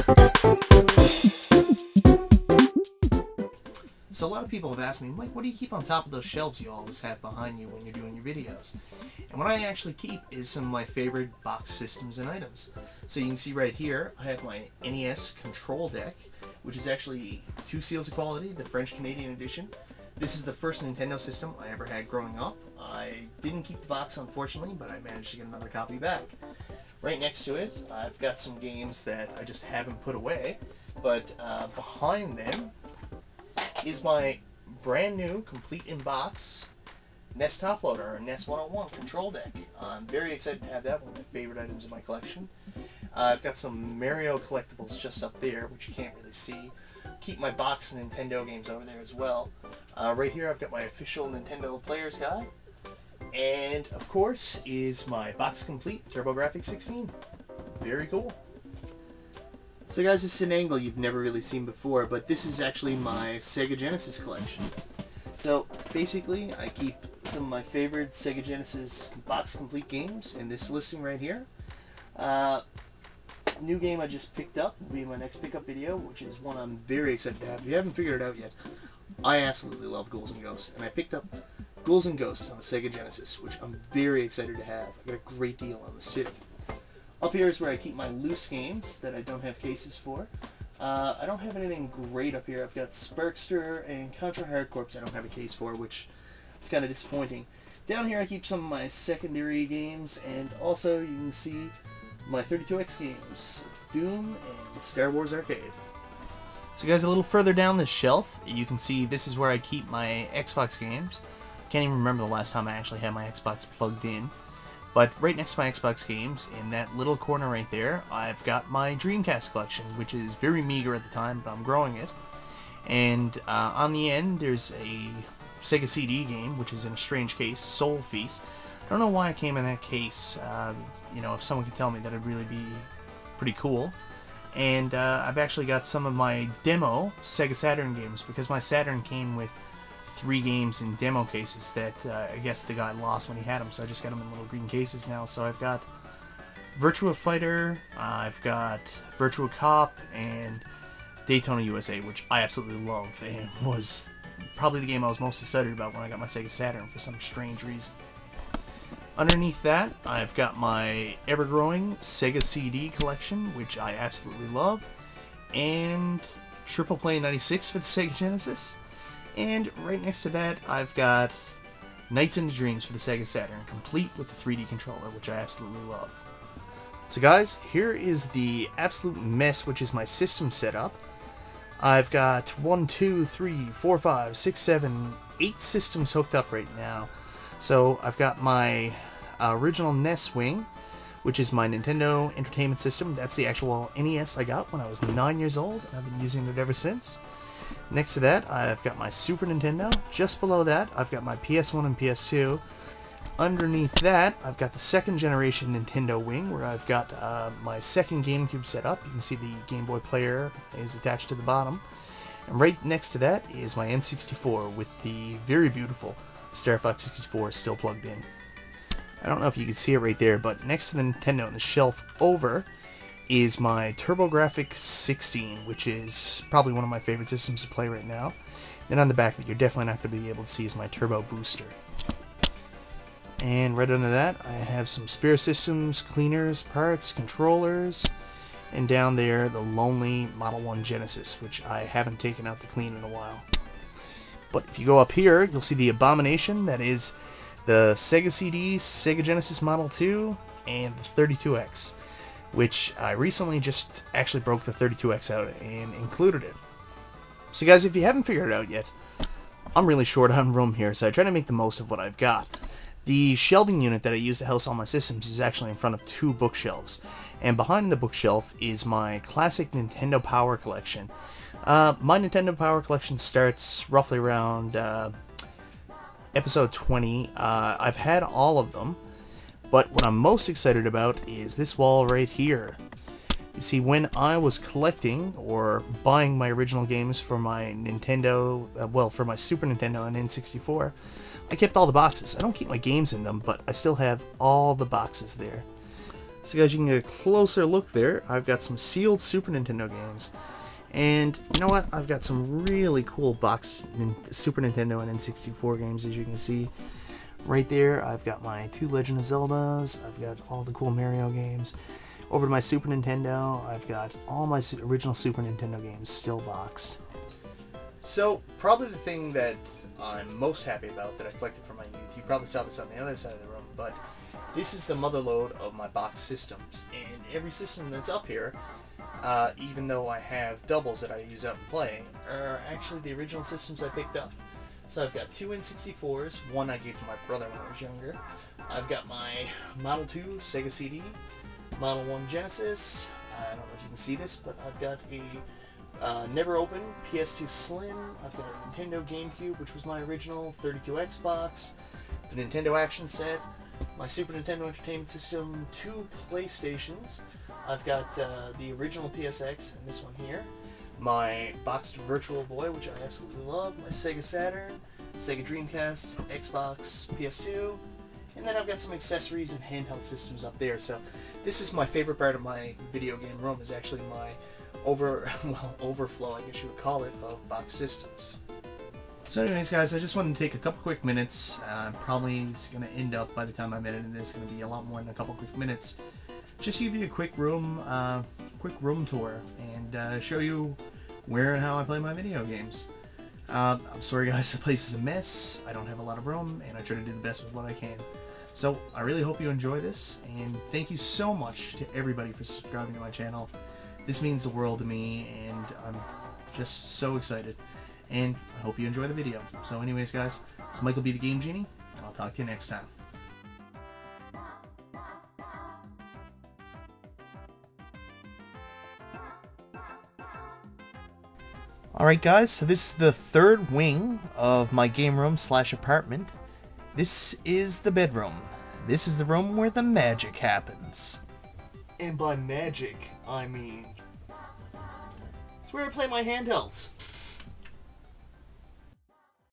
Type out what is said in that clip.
So a lot of people have asked me, Mike, what do you keep on top of those shelves you always have behind you when you're doing your videos? And what I actually keep is some of my favorite box systems and items. So you can see right here, I have my NES control deck, which is actually 2 seals of quality, the French-Canadian edition. This is the first Nintendo system I ever had growing up. I didn't keep the box, unfortunately, but I managed to get another copy back. Right next to it, I've got some games that I just haven't put away, but behind them is my brand new, complete in box NES Top Loader, or NES 101 control deck. I'm very excited to have that, one of my favorite items in my collection. I've got some Mario collectibles just up there, which you can't really see. Keep my box of Nintendo games over there as well. Right here I've got my official Nintendo Player's Guide. And, of course, is my box complete TurboGrafx 16. Very cool. So guys, this is an angle you've never really seen before, but this is actually my Sega Genesis collection. So basically, I keep some of my favorite Sega Genesis box complete games in this listing right here. New game I just picked up will be my next pickup video, which is one I'm very excited to have. If you haven't figured it out yet, I absolutely love Ghouls and Ghosts, and I picked up Ghouls and Ghosts on the Sega Genesis, which I'm very excited to have. I got a great deal on this too. Up here is where I keep my loose games that I don't have cases for. I don't have anything great up here. I've got Sparkster and Contra Hard Corps I don't have a case for, which is kind of disappointing. Down here I keep some of my secondary games, and also you can see my 32X games, Doom and Star Wars Arcade. So guys, a little further down this shelf, you can see this is where I keep my Xbox games. Can't even remember the last time I actually had my Xbox plugged in. But right next to my Xbox games, in that little corner right there, I've got my Dreamcast collection, which is very meager at the time, but I'm growing it. And on the end, there's a Sega CD game, which is in a strange case, Soul Feast. I don't know why it came in that case. You know, if someone could tell me, that'd really be pretty cool. And I've actually got some of my demo Sega Saturn games, because my Saturn came with 3 games in demo cases that I guess the guy lost when he had them, so I just got them in little green cases now. So I've got Virtua Fighter, I've got Virtua Cop, and Daytona USA, which I absolutely love, and was probably the game I was most excited about when I got my Sega Saturn for some strange reason. Underneath that, I've got my ever-growing Sega CD collection, which I absolutely love, and Triple Play 96 for the Sega Genesis. And right next to that, I've got Nights into Dreams for the Sega Saturn, complete with the 3D controller, which I absolutely love. So guys, here is the absolute mess, which is my system setup. I've got 1, 2, 3, 4, 5, 6, 7, 8 systems hooked up right now. So I've got my original NES wing, which is my Nintendo Entertainment System. That's the actual NES I got when I was 9 years old, and I've been using it ever since. Next to that, I've got my Super Nintendo. Just below that, I've got my PS1 and PS2. Underneath that, I've got the second generation Nintendo wing, where I've got my second GameCube set up. You can see the Game Boy player is attached to the bottom. And right next to that is my N64 with the very beautiful Star Fox 64 still plugged in. I don't know if you can see it right there, but next to the Nintendo on the shelf over is my TurboGrafx 16, which is probably one of my favorite systems to play right now. Then on the back of it, you're definitely not going to be able to see, is my Turbo Booster. And right under that, I have some spare systems, cleaners, parts, controllers, and down there, the lonely Model 1 Genesis, which I haven't taken out to clean in a while. But if you go up here, you'll see the abomination that is the Sega CD, Sega Genesis Model 2, and the 32X, which I recently just actually broke the 32X out and included it. So guys, if you haven't figured it out yet, I'm really short on room here, so I try to make the most of what I've got. The shelving unit that I use to house all my systems is actually in front of 2 bookshelves, and behind the bookshelf is my classic Nintendo Power Collection. My Nintendo Power Collection starts roughly around episode 20. I've had all of them, but what I'm most excited about is this wall right here. You see, when I was collecting or buying my original games for my Nintendo, well, for my Super Nintendo and N64, I kept all the boxes. I don't keep my games in them, but I still have all the boxes there. So guys, you can get a closer look there. I've got some sealed Super Nintendo games. And you know what? I've got some really cool box Super Nintendo and N64 games, as you can see. Right there, I've got my 2 Legend of Zeldas. I've got all the cool Mario games. Over to my Super Nintendo, I've got all my original Super Nintendo games still boxed. So, probably the thing that I'm most happy about that I collected from my youth, you probably saw this on the other side of the room, but this is the motherlode of my box systems. And every system that's up here, even though I have doubles that I use up and play, are actually the original systems I picked up. So I've got 2 N64s, one I gave to my brother when I was younger. I've got my Model 2 Sega CD, Model 1 Genesis, I don't know if you can see this, but I've got a never opened PS2 Slim, I've got a Nintendo GameCube, which was my original, 32 Xbox, the Nintendo Action Set, my Super Nintendo Entertainment System, 2 PlayStations, I've got the original PSX and this one here, my boxed Virtual Boy, which I absolutely love, my Sega Saturn, Sega Dreamcast, Xbox, PS2, and then I've got some accessories and handheld systems up there. So this is my favorite part of my video game room, is actually my overflow, I guess you would call it, of box systems. So anyways guys, I just wanted to take a couple quick minutes. Probably it's going to end up, by the time I'm editing this, going to be a lot more than a couple quick minutes. Just give you a quick room tour and show you where and how I play my video games. I'm sorry guys, the place is a mess. I don't have a lot of room, and I try to do the best with what I can. So I really hope you enjoy this, and thank you so much to everybody for subscribing to my channel. This means the world to me, and I'm just so excited. And I hope you enjoy the video. So anyways guys, it's Michael B. the Game Genie, and I'll talk to you next time. Alright guys, so this is the third wing of my game room / apartment. This is the bedroom. This is the room where the magic happens. And by magic, I mean it's where I play my handhelds.